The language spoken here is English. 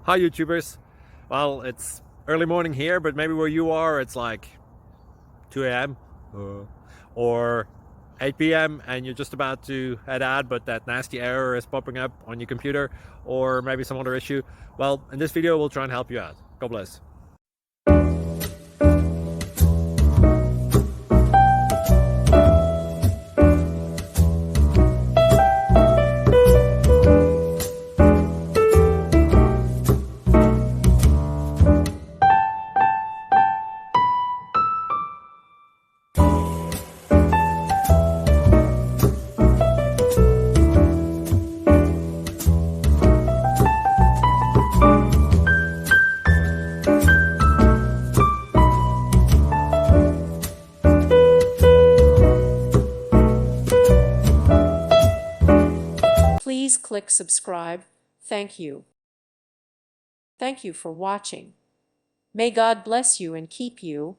Hi YouTubers. Well, it's early morning here, but maybe where you are it's like 2 a.m. Or 8 p.m. and you're just about to head out, but that nasty error is popping up on your computer, or maybe some other issue. Well, in this video we'll try and help you out. God bless. Please click subscribe. Thank you. Thank you for watching. May God bless you and keep you.